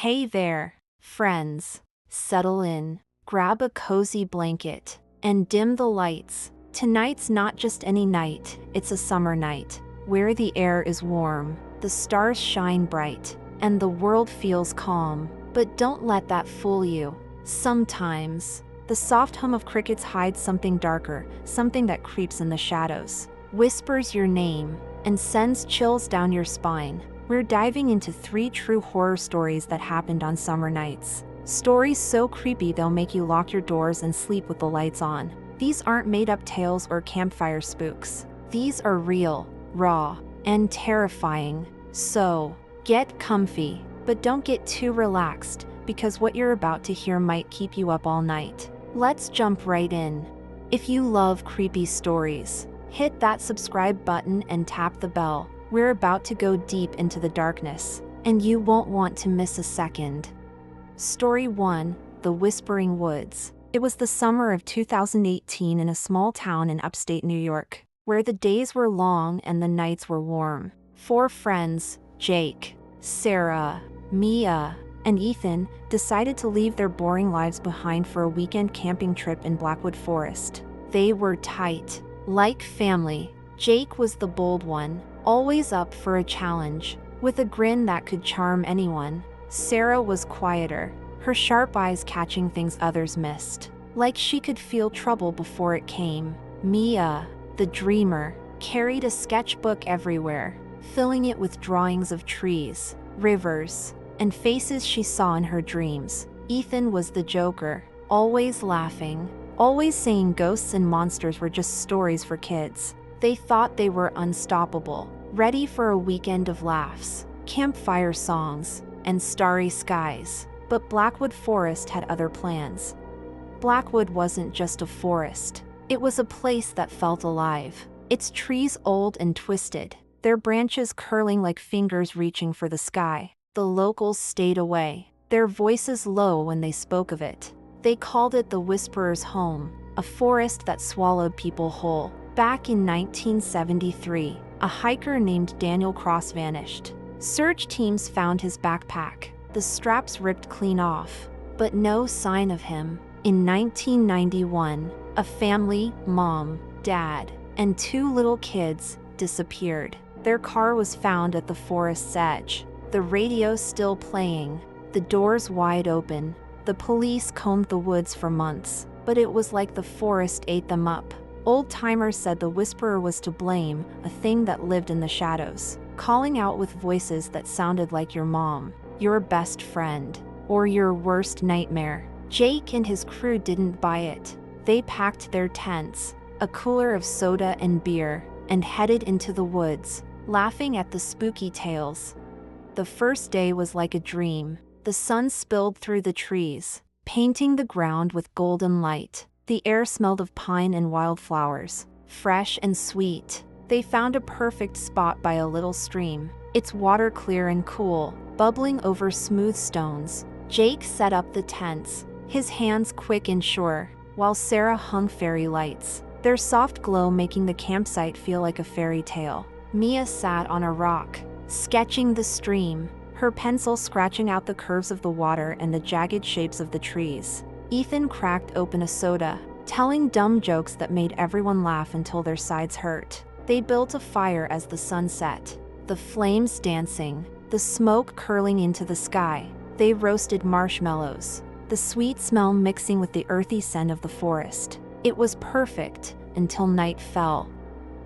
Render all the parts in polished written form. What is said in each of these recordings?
Hey there, friends. Settle in, grab a cozy blanket, and dim the lights. Tonight's not just any night, it's a summer night, where the air is warm, the stars shine bright, and the world feels calm. But don't let that fool you. Sometimes, the soft hum of crickets hides something darker, something that creeps in the shadows, whispers your name, and sends chills down your spine. We're diving into 3 true horror stories that happened on summer nights. Stories so creepy they'll make you lock your doors and sleep with the lights on. These aren't made-up tales or campfire spooks. These are real, raw, and terrifying. So, get comfy, but don't get too relaxed, because what you're about to hear might keep you up all night. Let's jump right in. If you love creepy stories, hit that subscribe button and tap the bell. We're about to go deep into the darkness, and you won't want to miss a second. Story 1: The Whispering Woods. It was the summer of 2018 in a small town in upstate New York, where the days were long and the nights were warm. 4 friends, Jake, Sarah, Mia, and Ethan, decided to leave their boring lives behind for a weekend camping trip in Blackwood Forest. They were tight, like family. Jake was the bold one, always up for a challenge, with a grin that could charm anyone. Sarah was quieter, her sharp eyes catching things others missed, like she could feel trouble before it came. Mia, the dreamer, carried a sketchbook everywhere, filling it with drawings of trees, rivers, and faces she saw in her dreams. Ethan was the joker, always laughing, always saying ghosts and monsters were just stories for kids. They thought they were unstoppable, ready for a weekend of laughs, campfire songs, and starry skies. But Blackwood Forest had other plans. Blackwood wasn't just a forest. It was a place that felt alive. Its trees old and twisted, their branches curling like fingers reaching for the sky. The locals stayed away, their voices low when they spoke of it. They called it the Whisperer's Home, a forest that swallowed people whole. Back in 1973, a hiker named Daniel Cross vanished. Search teams found his backpack, the straps ripped clean off, but no sign of him. In 1991, a family, mom, dad, and 2 little kids, disappeared. Their car was found at the forest's edge, the radio still playing, the doors wide open. The police combed the woods for months, but it was like the forest ate them up. Old-timers said the whisperer was to blame, a thing that lived in the shadows, calling out with voices that sounded like your mom, your best friend, or your worst nightmare. Jake and his crew didn't buy it. They packed their tents, a cooler of soda and beer, and headed into the woods, laughing at the spooky tales. The first day was like a dream. The sun spilled through the trees, painting the ground with golden light. The air smelled of pine and wildflowers, fresh and sweet. They found a perfect spot by a little stream, its water clear and cool, bubbling over smooth stones. Jake set up the tents, his hands quick and sure, while Sarah hung fairy lights, their soft glow making the campsite feel like a fairy tale. Mia sat on a rock, sketching the stream, her pencil scratching out the curves of the water and the jagged shapes of the trees. Ethan cracked open a soda, telling dumb jokes that made everyone laugh until their sides hurt. They built a fire as the sun set, the flames dancing, the smoke curling into the sky. They roasted marshmallows, the sweet smell mixing with the earthy scent of the forest. It was perfect until night fell.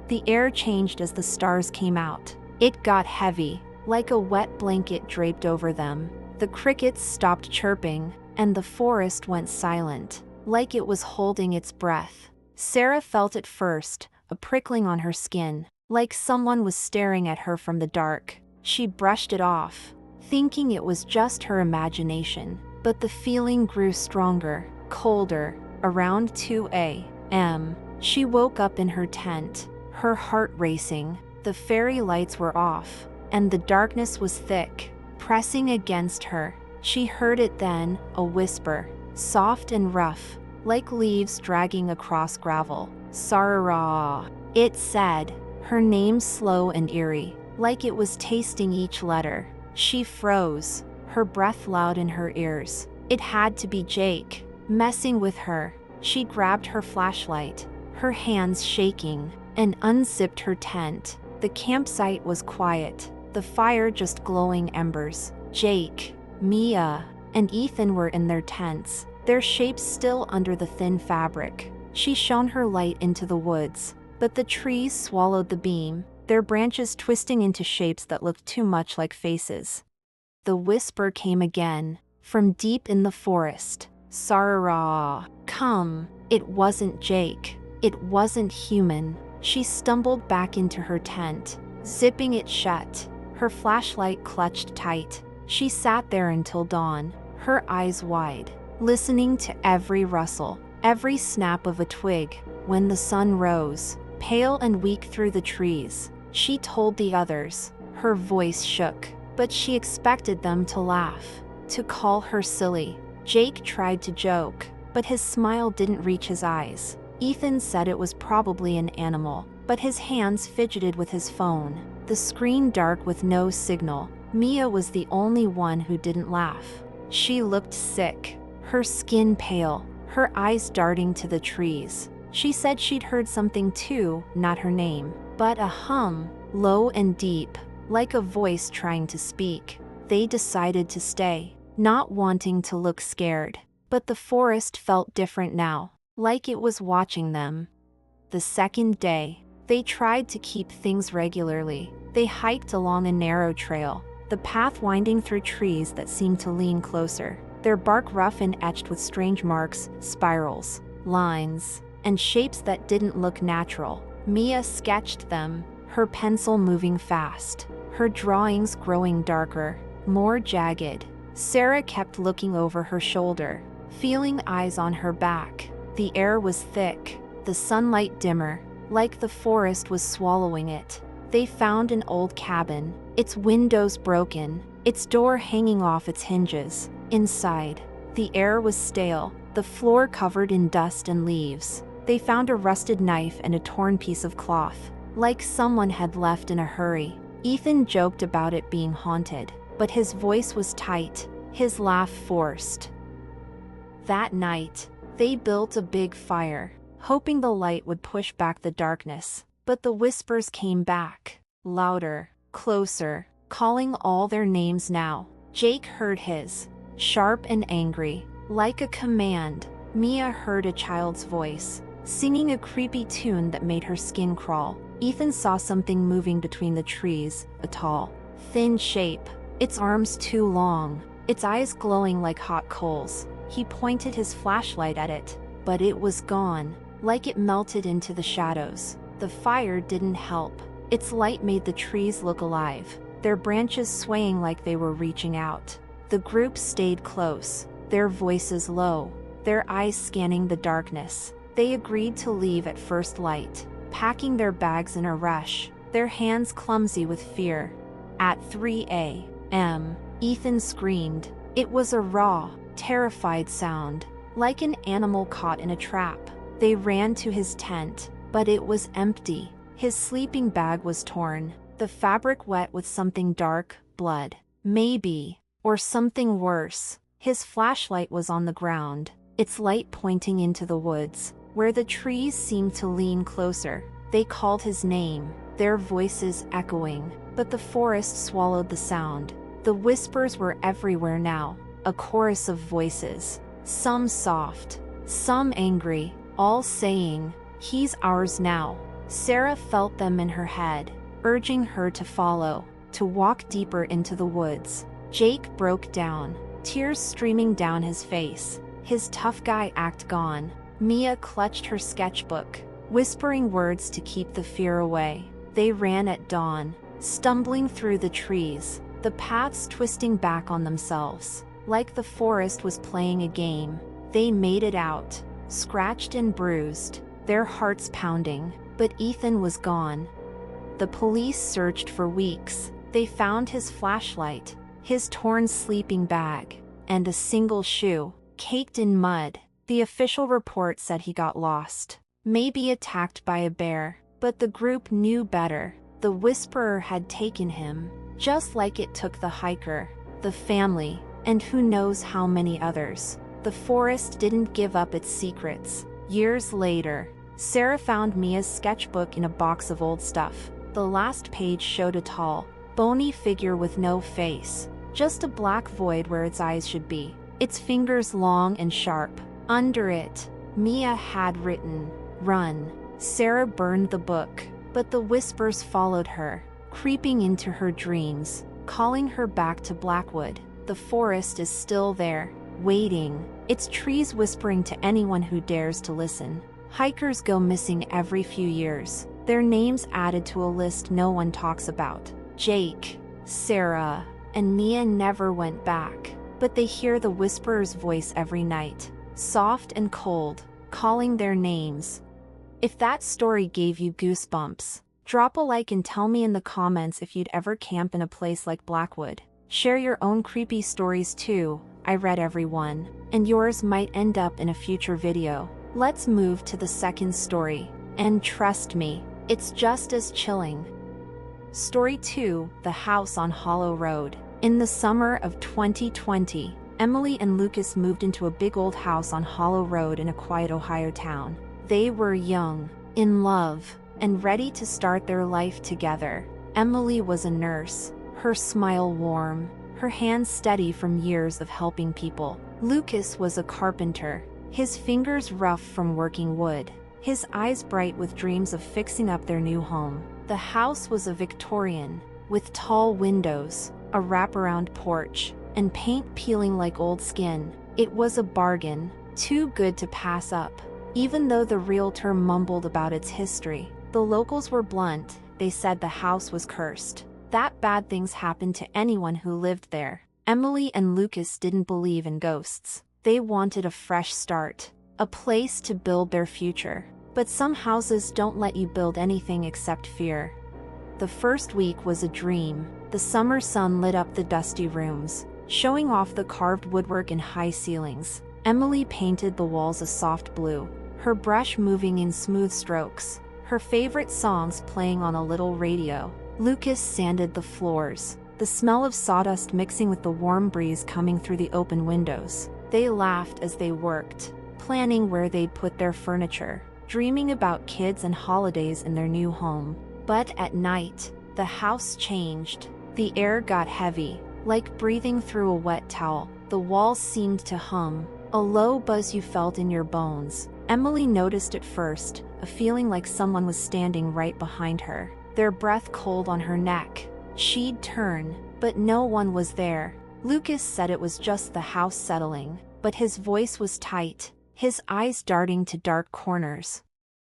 The air changed as the stars came out. It got heavy, like a wet blanket draped over them. The crickets stopped chirping, and the forest went silent, like it was holding its breath. Sarah felt it first, a prickling on her skin, like someone was staring at her from the dark. She brushed it off, thinking it was just her imagination, but the feeling grew stronger, colder. Around 2 a.m., she woke up in her tent, her heart racing. The fairy lights were off, and the darkness was thick, pressing against her. She heard it then, a whisper, soft and rough, like leaves dragging across gravel. Sarah, it said, her name slow and eerie, like it was tasting each letter. She froze, her breath loud in her ears. It had to be Jake, messing with her. She grabbed her flashlight, her hands shaking, and unzipped her tent. The campsite was quiet, the fire just glowing embers. Jake, Mia, and Ethan were in their tents, their shapes still under the thin fabric. She shone her light into the woods, but the trees swallowed the beam, their branches twisting into shapes that looked too much like faces. The whisper came again, from deep in the forest. Sarah, come. It wasn't Jake. It wasn't human. She stumbled back into her tent, zipping it shut, her flashlight clutched tight. She sat there until dawn, her eyes wide, listening to every rustle, every snap of a twig. When the sun rose, pale and weak through the trees, she told the others. Her voice shook, but she expected them to laugh, to call her silly. Jake tried to joke, but his smile didn't reach his eyes. Ethan said it was probably an animal, but his hands fidgeted with his phone, the screen dark with no signal. Mia was the only one who didn't laugh. She looked sick, her skin pale, her eyes darting to the trees. She said she'd heard something too, not her name, but a hum, low and deep, like a voice trying to speak. They decided to stay, not wanting to look scared. But the forest felt different now, like it was watching them. The second day, they tried to keep things regularly. They hiked along a narrow trail, the path winding through trees that seemed to lean closer, their bark rough and etched with strange marks, spirals, lines, and shapes that didn't look natural. Mia sketched them, her pencil moving fast, her drawings growing darker, more jagged. Sarah kept looking over her shoulder, feeling eyes on her back. The air was thick, the sunlight dimmer, like the forest was swallowing it. They found an old cabin, its windows broken, its door hanging off its hinges. Inside, the air was stale, the floor covered in dust and leaves. They found a rusted knife and a torn piece of cloth, like someone had left in a hurry. Ethan joked about it being haunted, but his voice was tight, his laugh forced. That night, they built a big fire, hoping the light would push back the darkness. But the whispers came back, louder, closer, calling all their names now. Jake heard his, sharp and angry, like a command. Mia heard a child's voice, singing a creepy tune that made her skin crawl. Ethan saw something moving between the trees, a tall, thin shape, its arms too long, its eyes glowing like hot coals. He pointed his flashlight at it, but it was gone, like it melted into the shadows. The fire didn't help. Its light made the trees look alive, their branches swaying like they were reaching out. The group stayed close, their voices low, their eyes scanning the darkness. They agreed to leave at first light, packing their bags in a rush, their hands clumsy with fear. At 3 a.m., Ethan screamed. It was a raw, terrified sound, like an animal caught in a trap. They ran to his tent, but it was empty. His sleeping bag was torn, the fabric wet with something dark, blood, maybe, or something worse. His flashlight was on the ground, its light pointing into the woods, where the trees seemed to lean closer. They called his name, their voices echoing, but the forest swallowed the sound. The whispers were everywhere now, a chorus of voices, some soft, some angry, all saying, "He's ours now." Sarah felt them in her head, urging her to follow, to walk deeper into the woods. Jake broke down, tears streaming down his face, his tough guy act gone. Mia clutched her sketchbook, whispering words to keep the fear away. They ran at dawn, stumbling through the trees, the paths twisting back on themselves, like the forest was playing a game. They made it out, scratched and bruised, their hearts pounding, but Ethan was gone. The police searched for weeks. They found his flashlight, his torn sleeping bag, and a single shoe, caked in mud. The official report said he got lost, maybe attacked by a bear, but the group knew better. The whisperer had taken him, just like it took the hiker. The family, and who knows how many others. The forest didn't give up its secrets. Years later, Sarah found Mia's sketchbook in a box of old stuff. The last page showed a tall, bony figure with no face, just a black void where its eyes should be, its fingers long and sharp. Under it, Mia had written, "Run." Sarah burned the book, but the whispers followed her, creeping into her dreams, calling her back to Blackwood. The forest is still there, waiting, its trees whispering to anyone who dares to listen. Hikers go missing every few years, their names added to a list no one talks about. Jake, Sarah, and Mia never went back, but they hear the whisperer's voice every night, soft and cold, calling their names. If that story gave you goosebumps, drop a like and tell me in the comments if you'd ever camp in a place like Blackwood. Share your own creepy stories too, I read every one, and yours might end up in a future video. Let's move to the second story, and trust me, it's just as chilling. Story 2, The House on Hollow Road. In the summer of 2020, Emily and Lucas moved into a big old house on Hollow Road in a quiet Ohio town. They were young, in love, and ready to start their life together. Emily was a nurse, her smile warm, her hands steady from years of helping people. Lucas was a carpenter, his fingers rough from working wood, his eyes bright with dreams of fixing up their new home. The house was a Victorian, with tall windows, a wraparound porch, and paint peeling like old skin. It was a bargain, too good to pass up. Even though the realtor mumbled about its history, the locals were blunt. They said the house was cursed, that bad things happened to anyone who lived there. Emily and Lucas didn't believe in ghosts. They wanted a fresh start, a place to build their future. But some houses don't let you build anything except fear. The first week was a dream. The summer sun lit up the dusty rooms, showing off the carved woodwork and high ceilings. Emily painted the walls a soft blue, her brush moving in smooth strokes, her favorite songs playing on a little radio. Lucas sanded the floors, the smell of sawdust mixing with the warm breeze coming through the open windows. They laughed as they worked, planning where they'd put their furniture, dreaming about kids and holidays in their new home. But at night, the house changed. The air got heavy, like breathing through a wet towel. The walls seemed to hum, a low buzz you felt in your bones. Emily noticed it first, a feeling like someone was standing right behind her, their breath cold on her neck. She'd turn, but no one was there. Lucas said it was just the house settling, but his voice was tight, his eyes darting to dark corners.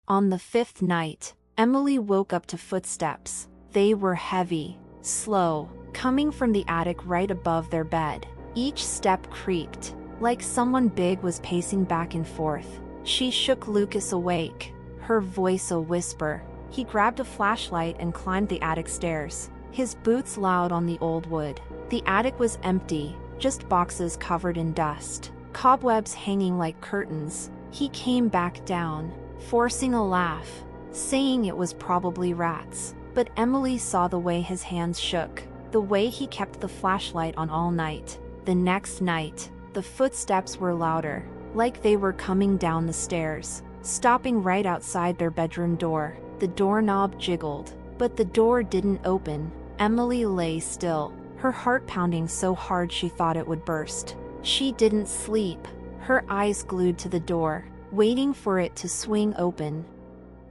On the fifth night, Emily woke up to footsteps. They were heavy, slow, coming from the attic right above their bed. Each step creaked, like someone big was pacing back and forth. She shook Lucas awake, her voice a whisper. He grabbed a flashlight and climbed the attic stairs, his boots loud on the old wood. The attic was empty, just boxes covered in dust, cobwebs hanging like curtains. He came back down, forcing a laugh, saying it was probably rats. But Emily saw the way his hands shook, the way he kept the flashlight on all night. The next night, the footsteps were louder, like they were coming down the stairs, stopping right outside their bedroom door. The doorknob jiggled, but the door didn't open. Emily lay still, her heart pounding so hard she thought it would burst. She didn't sleep, her eyes glued to the door, waiting for it to swing open.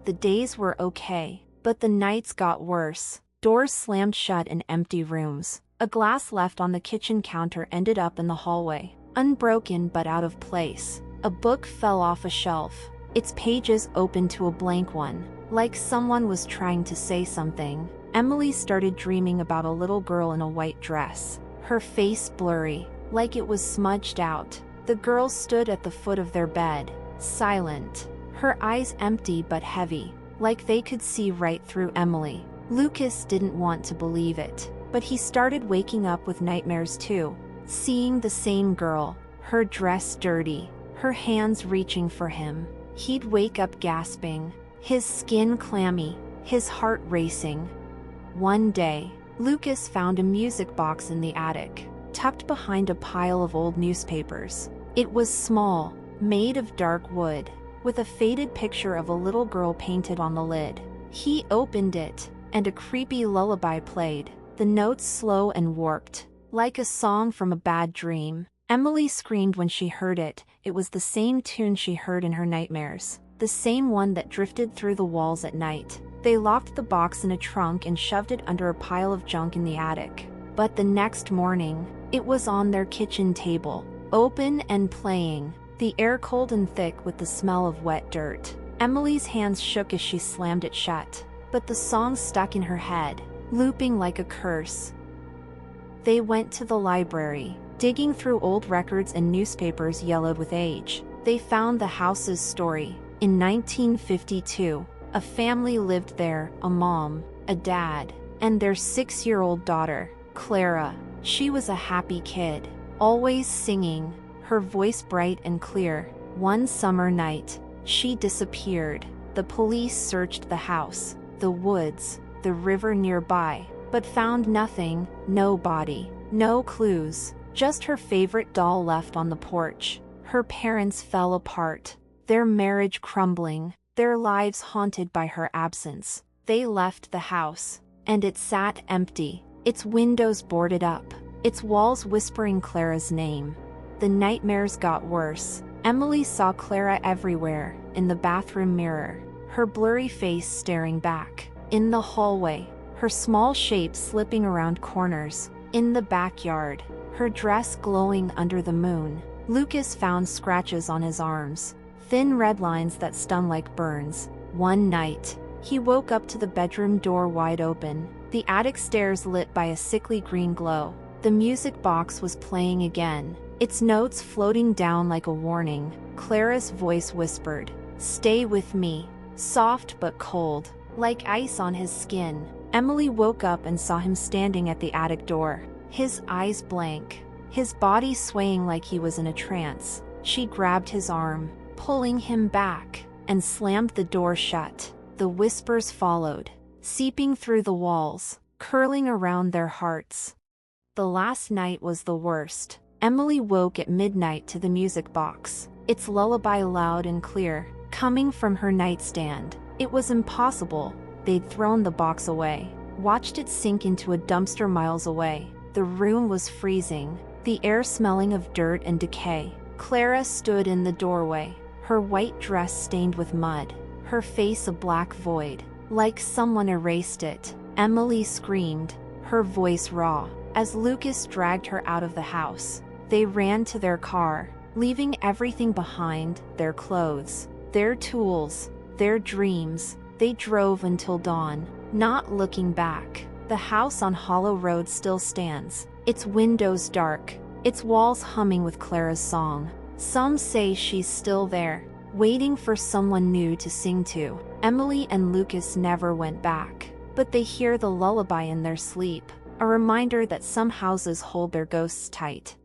The days were okay, but the nights got worse. Doors slammed shut in empty rooms. A glass left on the kitchen counter ended up in the hallway, unbroken but out of place. A book fell off a shelf, its pages open to a blank one, like someone was trying to say something. Emily started dreaming about a little girl in a white dress, her face blurry, like it was smudged out. The girl stood at the foot of their bed, silent, her eyes empty but heavy, like they could see right through Emily. Lucas didn't want to believe it, but he started waking up with nightmares too, seeing the same girl, her dress dirty, her hands reaching for him. He'd wake up gasping, his skin clammy, his heart racing. One day, Lucas found a music box in the attic. tucked behind a pile of old newspapers. It was small, made of dark wood, with a faded picture of a little girl painted on the lid. He opened it, and a creepy lullaby played, the notes slow and warped, like a song from a bad dream. Emily screamed when she heard it. It was the same tune she heard in her nightmares, the same one that drifted through the walls at night. They locked the box in a trunk and shoved it under a pile of junk in the attic. But the next morning, it was on their kitchen table, open and playing, the air cold and thick with the smell of wet dirt. Emily's hands shook as she slammed it shut, but the song stuck in her head, looping like a curse. They went to the library, digging through old records and newspapers yellowed with age. They found the house's story. In 1952, a family lived there, a mom, a dad, and their 6-year-old daughter, Clara. She was a happy kid, always singing, her voice bright and clear. One summer night, she disappeared. The police searched the house, the woods, the river nearby, but found nothing, no body, no clues, just her favorite doll left on the porch. Her parents fell apart, their marriage crumbling, their lives haunted by her absence. They left the house, and it sat empty, its windows boarded up, its walls whispering Clara's name. The nightmares got worse. Emily saw Clara everywhere, in the bathroom mirror, her blurry face staring back, in the hallway, her small shape slipping around corners, in the backyard, her dress glowing under the moon. Lucas found scratches on his arms, thin red lines that stung like burns. One night, he woke up to the bedroom door wide open, the attic stairs lit by a sickly green glow. The music box was playing again, its notes floating down like a warning. Clara's voice whispered, "Stay with me," soft but cold, like ice on his skin. Emily woke up and saw him standing at the attic door, his eyes blank, his body swaying like he was in a trance. She grabbed his arm, pulling him back, and slammed the door shut. The whispers followed, seeping through the walls, curling around their hearts. The last night was the worst. Emily woke at midnight to the music box, its lullaby loud and clear, coming from her nightstand. It was impossible. They'd thrown the box away, watched it sink into a dumpster miles away. The room was freezing, the air smelling of dirt and decay. Clara stood in the doorway, her white dress stained with mud, her face a black void, like someone erased it. Emily screamed, her voice raw, as Lucas dragged her out of the house. They ran to their car, leaving everything behind, their clothes, their tools, their dreams. They drove until dawn, not looking back. The house on Hollow Road still stands, its windows dark, its walls humming with Clara's song. Some say she's still there, waiting for someone new to sing to. Emily and Lucas never went back, but they hear the lullaby in their sleep, a reminder that some houses hold their ghosts tight.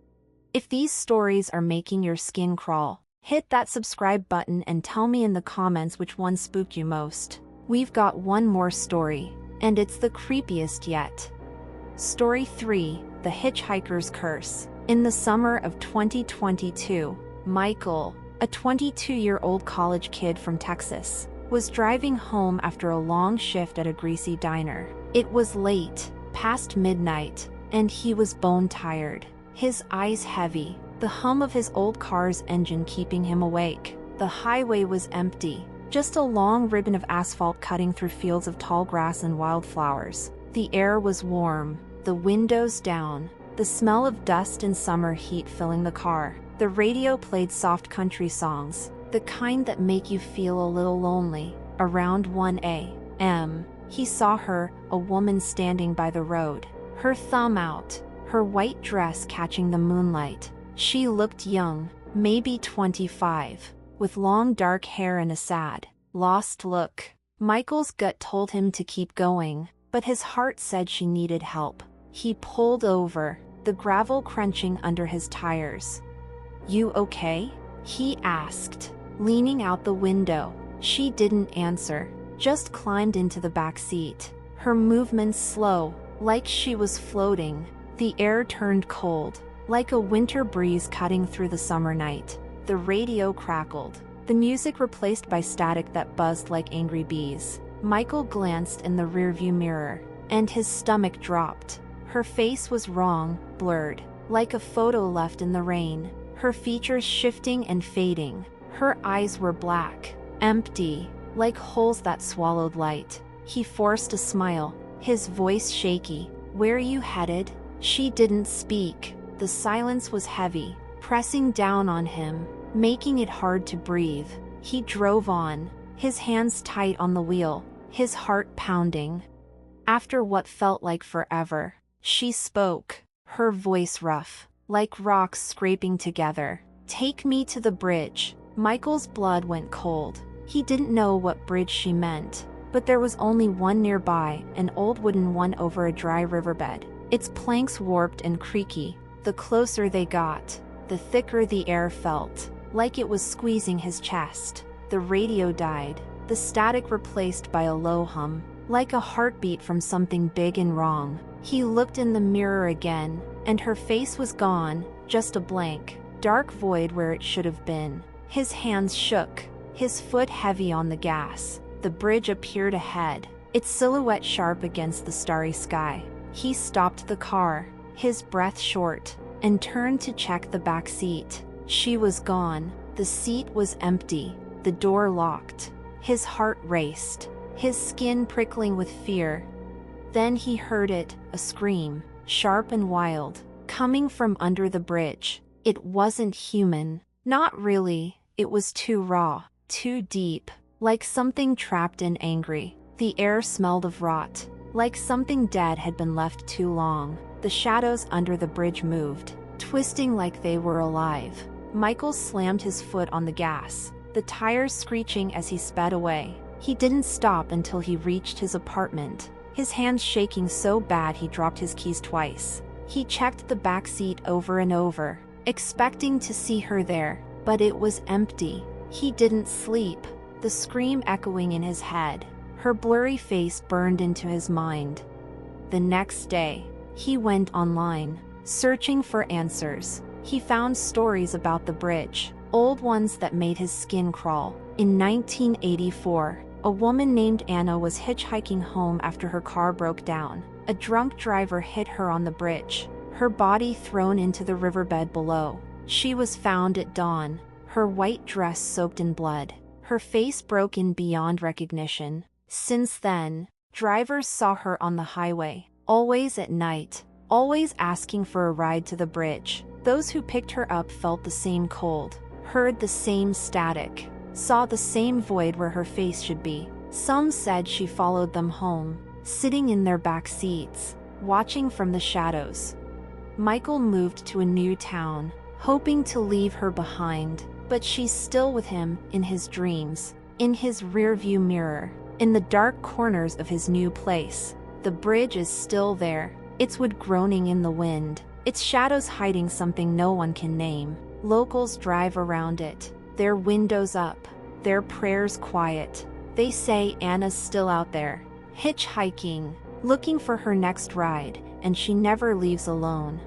If these stories are making your skin crawl, hit that subscribe button and tell me in the comments which one spooked you most. We've got one more story, and it's the creepiest yet. Story 3, The Hitchhiker's Curse. In the summer of 2022, Michael, a 22-year-old college kid from Texas, was driving home after a long shift at a greasy diner. It was late, past midnight, and he was bone-tired, his eyes heavy, the hum of his old car's engine keeping him awake. The highway was empty, just a long ribbon of asphalt cutting through fields of tall grass and wildflowers. The air was warm, the windows down, the smell of dust and summer heat filling the car. The radio played soft country songs, the kind that make you feel a little lonely. Around 1 a.m., he saw her, a woman standing by the road, her thumb out, her white dress catching the moonlight. She looked young, maybe 25, with long dark hair and a sad, lost look. Michael's gut told him to keep going, but his heart said she needed help. He pulled over, the gravel crunching under his tires. "You okay?" he asked, leaning out the window. She didn't answer, just climbed into the back seat, her movements slow, like she was floating. The air turned cold, like a winter breeze cutting through the summer night. The radio crackled, the music replaced by static that buzzed like angry bees. Michael glanced in the rearview mirror, and his stomach dropped. Her face was wrong, blurred, like a photo left in the rain, her features shifting and fading. Her eyes were black, empty, like holes that swallowed light. He forced a smile, his voice shaky. "Where you headed?" She didn't speak. The silence was heavy, pressing down on him, making it hard to breathe. He drove on, his hands tight on the wheel, his heart pounding. After what felt like forever, she spoke, her voice rough, like rocks scraping together. "Take me to the bridge." Michael's blood went cold. He didn't know what bridge she meant, but there was only one nearby, an old wooden one over a dry riverbed. Its planks warped and creaky. The closer they got, the thicker the air felt, like it was squeezing his chest. The radio died, the static replaced by a low hum, like a heartbeat from something big and wrong. He looked in the mirror again, and her face was gone, just a blank, dark void where it should have been. His hands shook, his foot heavy on the gas. The bridge appeared ahead, its silhouette sharp against the starry sky. He stopped the car, his breath short, and turned to check the back seat. She was gone. The seat was empty, the door locked. His heart raced, his skin prickling with fear. Then he heard it, a scream, sharp and wild, coming from under the bridge. It wasn't human. Not really. It was too raw, too deep, like something trapped and angry. The air smelled of rot, like something dead had been left too long. The shadows under the bridge moved, twisting like they were alive. Michael slammed his foot on the gas, the tires screeching as he sped away. He didn't stop until he reached his apartment, his hands shaking so bad he dropped his keys twice. He checked the back seat over and over, expecting to see her there, but it was empty. He didn't sleep, the scream echoing in his head. Her blurry face burned into his mind. The next day, he went online, searching for answers. He found stories about the bridge, old ones that made his skin crawl. In 1984, a woman named Anna was hitchhiking home after her car broke down. A drunk driver hit her on the bridge, her body thrown into the riverbed below. She was found at dawn, her white dress soaked in blood, her face broken beyond recognition. Since then, drivers saw her on the highway, always at night, always asking for a ride to the bridge. Those who picked her up felt the same cold, heard the same static, saw the same void where her face should be. Some said she followed them home, sitting in their back seats, watching from the shadows. Michael moved to a new town, hoping to leave her behind, but she's still with him in his dreams, in his rearview mirror, in the dark corners of his new place. The bridge is still there, its wood groaning in the wind, its shadows hiding something no one can name. Locals drive around it, their windows up, their prayers quiet. They say Anna's still out there, hitchhiking, looking for her next ride, and she never leaves alone.